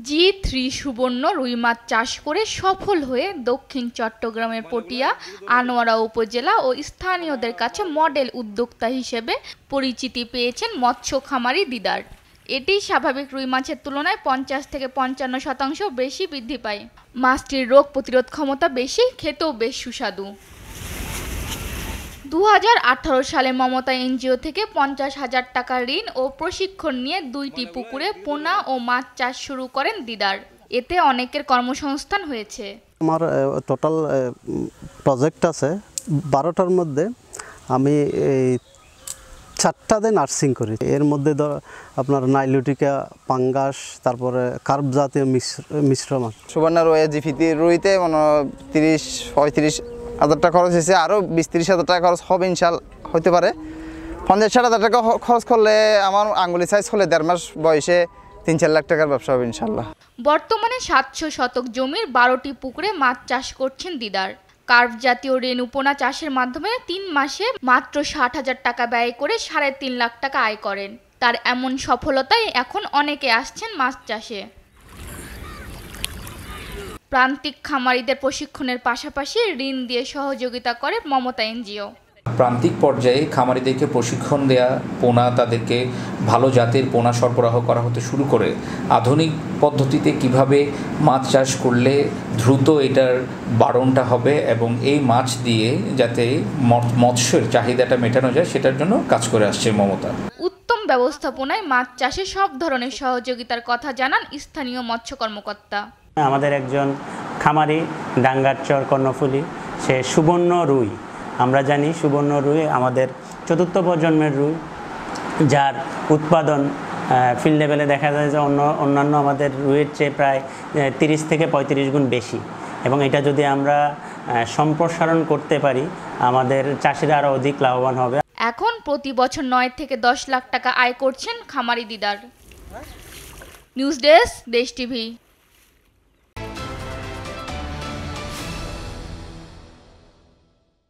G3 সুবর্ণ রুই মাছ চাষ করে সফল হয়ে দক্ষিণ চট্টগ্রামের পটিয়া, আনোয়ারা উপজেলা ও স্থানীয়দের কাছে মডেল উদ্যোক্তা হিসেবে পরিচিতি পেয়েছেন মৎস্য খামারি দিদার। এটি স্বাভাবিক রুই মাছের তুলনায় 50 থেকে 55% বেশি বৃদ্ধি পায়। মাছটির রোগ প্রতিরোধ ক্ষমতা বেশি, খেতেও বেশ সুস্বাদু। 2018 সালে মমতা এনজিও থেকে 50,000 টাকা ঋণ ও প্রশিক্ষণ নিয়ে 2টি পুকুরে পোনা ও মাছ চাষ শুরু করেন দিদার। এতে অনেকের কর্মসংস্থান হয়েছে। আমার টোটাল প্রজেক্ট আছে 12টার মধ্যে আমি এই 4টাতে নার্সিং করি। এর মধ্যে আপনার নাইলুটিকা, পাঙ্গাস, তারপরে কার্প জাতীয় মিশ্র মাছ। সুবর্ণ রুই জিপিতে রুইতে 30-35 হাজার টাকা খরচ হয়েছে, আরও 20-30 হাজার টাকা খরচ হবে ইনশাল্লাহ, হতে পারে। 50-60 হাজার টাকা খরচ করলে আমার আঙ্গুলি সাইজ হলে 1.5 মাস বয়সে 3-4 লাখ টাকার ব্যবসা হবে ইনশাল্লাহ। বর্তমানে 700 শতক জমির 12টি পুকুরে মাছ চাষ করছেন দিদার। কার্প জাতীয় রেণু পোনা চাষের মাধ্যমে 3 মাসে মাত্র 60,000 টাকা ব্যয় করে 3.5 লাখ টাকা আয় করেন। তার এমন সফলতায় এখন অনেকে আসছেন মাছ চাষে। প্রান্তিক খামারিদের প্রশিক্ষণের পাশাপাশি ঋণ দিয়ে সহযোগিতা করে মমতা এনজিও। প্রান্তিক পর্যায়ে খামারিদেরকে প্রশিক্ষণ দেয়া, পোনা তাদেরকে ভালো জাতের পোনা সরবরাহ করা হতে শুরু করে আধুনিক পদ্ধতিতে কিভাবে মাছ চাষ করলে দ্রুত এটার বাড়নটা হবে এবং এই মাছ দিয়ে যাতে মৎস্যের চাহিদাটা মেটানো যায় সেটার জন্য কাজ করে আসছে মমতা। উত্তম ব্যবস্থাপনায় মাছ চাষে সব ধরনের সহযোগিতার কথা জানান স্থানীয় মৎস্য কর্মকর্তা। আমাদের একজন খামারি ডাঙ্গারচর কর্ণফুলী, সে সুবর্ণ রুই, আমরা জানি সুবর্ণ রুই আমাদের 4র্থ প্রজন্মের রুই, যার উৎপাদন ফিল্ড লেভেলে দেখা যায় যে অন্যান্য আমাদের রুইয়ের চেয়ে প্রায় 30 থেকে 35 গুণ বেশি। এবং এটা যদি আমরা সম্প্রসারণ করতে পারি আমাদের চাষিরা আরও অধিক লাভবান হবে। এখন প্রতি বছর 9 থেকে 10 লাখ টাকা আয় করছেন খামারি দিদার। নিউজ ডেস্ক, দেশ টিভি।